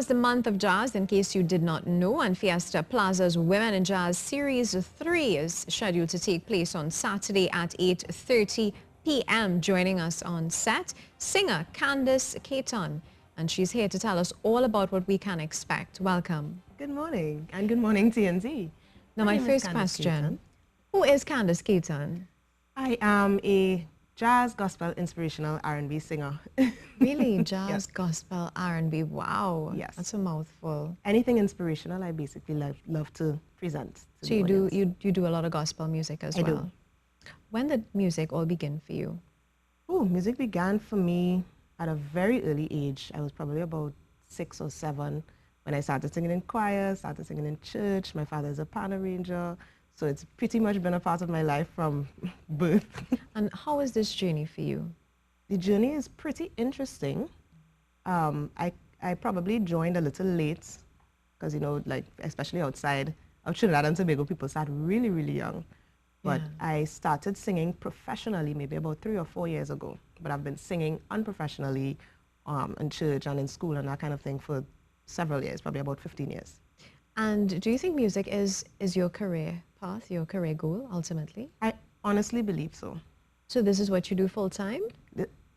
was the month of jazz, in case you did not know, and Fiesta Plaza's Women in Jazz Series 3 is scheduled to take place on Saturday at 8:30 p.m. Joining us on set, singer Candice Keaton, and she's here to tell us all about what we can expect. Welcome. Good morning, and good morning, TNZ. Now, my first question, who is Candice Keaton? I am a jazz, gospel, inspirational R&B singer. Really? Jazz, Yes. gospel, R&B. Wow. Yes. That's a mouthful. Anything inspirational, I basically love to present to So the audience. you do a lot of gospel music as I well? do. When did music all begin for you? Oh, music began for me at a very early age. I was probably about 6 or 7 when I started singing in choir, started singing in church. My father is a piano arranger, so it's pretty much been a part of my life from birth. And how is this journey for you? The journey is pretty interesting. I probably joined a little late because, you know, like especially outside of Trinidad and Tobago, people start really, really young. But Yeah. I started singing professionally maybe about 3 or 4 years ago. But I've been singing unprofessionally in church and in school and that kind of thing for several years, probably about 15 years. And do you think music is your career path, your career goal, ultimately? I honestly believe so. So this is what you do full time?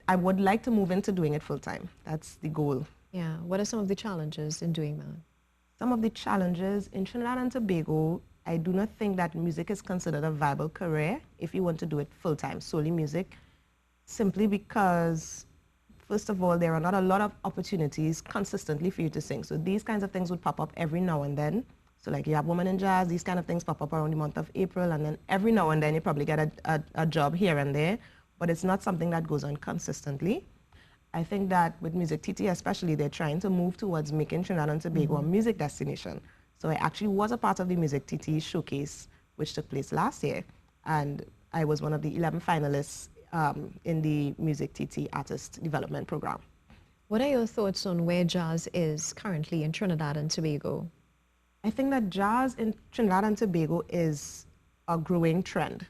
I would like to move into doing it full time. That's the goal. Yeah. What are some of the challenges in doing that? Some of the challenges in Trinidad and Tobago, I do not think that music is considered a viable career if you want to do it full time, solely music, simply because, first of all, there are not a lot of opportunities consistently for you to sing. So these kinds of things would pop up every now and then. So like you have Women in Jazz, these kind of things pop up around the month of April, and then every now and then you probably get a job here and there, but it's not something that goes on consistently. I think that with Music TT especially, they're trying to move towards making Trinidad and Tobago a music destination. So I actually was a part of the Music TT showcase, which took place last year, and I was one of the 11 finalists in the Music TT Artist Development Program. What are your thoughts on where jazz is currently in Trinidad and Tobago? I think that jazz in Trinidad and Tobago is a growing trend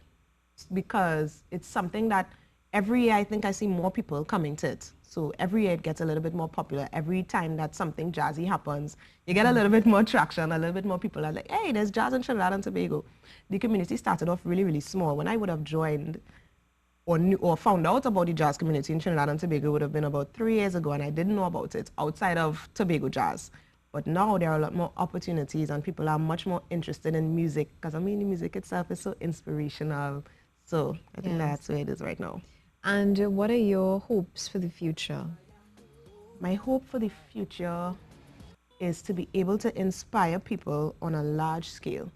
because it's something that every year I think I see more people coming to it. So every year it gets a little bit more popular. Every time that something jazzy happens, you get a little bit more traction, a little bit more people are like, hey, there's jazz in Trinidad and Tobago. The community started off really, really small. When I would have joined or found out about the jazz community in Trinidad and Tobago would have been about 3 years ago, and I didn't know about it outside of Tobago jazz. But now there are a lot more opportunities and people are much more interested in music because, I mean, the music itself is so inspirational. So I think that's where it is right now. And what are your hopes for the future? My hope for the future is to be able to inspire people on a large scale.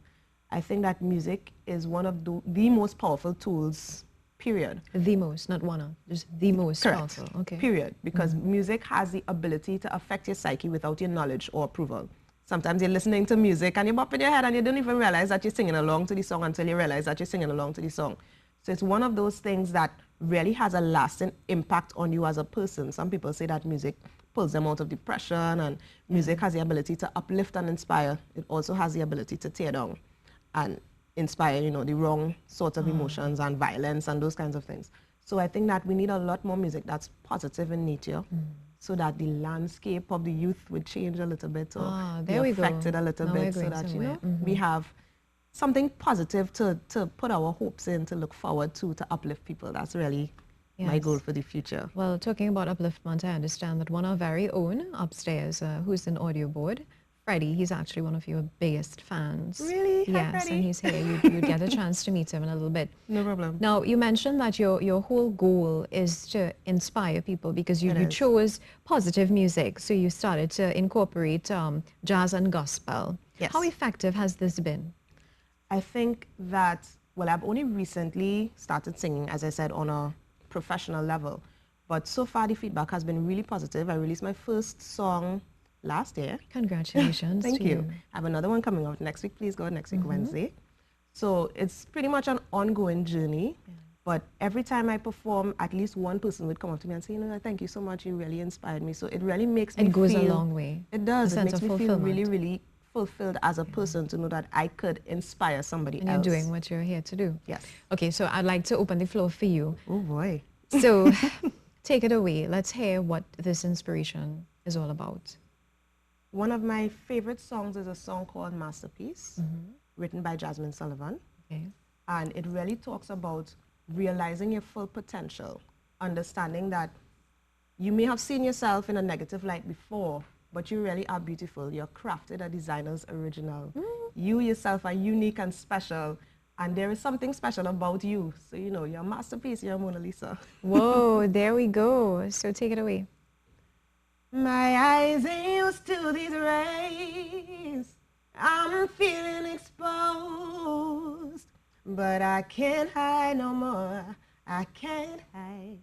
I think that music is one of the most powerful tools, period. The most, not one of, just the most Correct. powerful. Okay. Period. Because music has the ability to affect your psyche without your knowledge or approval. Sometimes you're listening to music and you're bopping your head and you don't even realize that you're singing along to the song until you realize that you're singing along to the song. So it's one of those things that really has a lasting impact on you as a person. Some people say that music pulls them out of depression and music has the ability to uplift and inspire. It also has the ability to tear down and inspire, you know, the wrong sorts of emotions and violence and those kinds of things. So I think that we need a lot more music that's positive in nature so that the landscape of the youth would change a little bit or there be we go. affected a little Now bit we're so going that, you somewhere. know, we have something positive to put our hopes in, to look forward to uplift people. That's really my goal for the future. Well, talking about upliftment, I understand that one of our very own upstairs, who's an audio board, Freddie, he's actually one of your biggest fans. Really? Hi, Yes, Freddie. and he's here. You'd get a chance to meet him in a little bit. No problem. Now, you mentioned that your whole goal is to inspire people because you chose positive music, so you started to incorporate jazz and gospel. Yes. How effective has this been? I think that, well, I've only recently started singing, as I said, on a professional level. But so far, the feedback has been really positive. I released my first song last year. Congratulations. Thank to you. I have another one coming out next week. Please go next week, Wednesday. So it's pretty much an ongoing journey. But every time I perform, at least one person would come up to me and say, you know, thank you so much. You really inspired me. So it really makes me feel... It goes a long way. It does. A It sense makes of me feel fulfillment. really, really fulfilled as a person to know that I could inspire somebody And else. you're doing what you're here to do. Yes. Okay, so I'd like to open the floor for you. Oh, boy. So take it away. Let's hear what this inspiration is all about. One of my favorite songs is a song called Masterpiece, written by Jasmine Sullivan. Okay. And it really talks about realizing your full potential, understanding that you may have seen yourself in a negative light before, but you really are beautiful. You're crafted a designer's original. You yourself are unique and special, and there is something special about you. So, you know, you're a masterpiece, you're a Mona Lisa. Whoa, there we go. So take it away. My eyes ain't used to these rays. I'm feeling exposed, but I can't hide no more. I can't hide.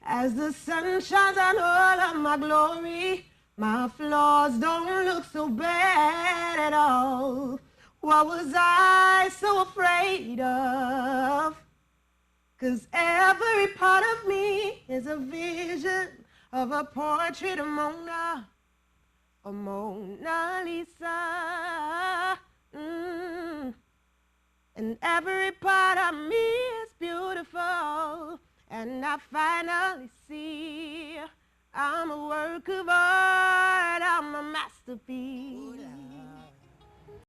As the sun shines on all of my glory, my flaws don't look so bad at all. What was I so afraid of? 'Cause every part of me is a vision of a portrait of Mona Lisa. And every part of me is beautiful. And I finally see I'm a work of art, I'm a masterpiece.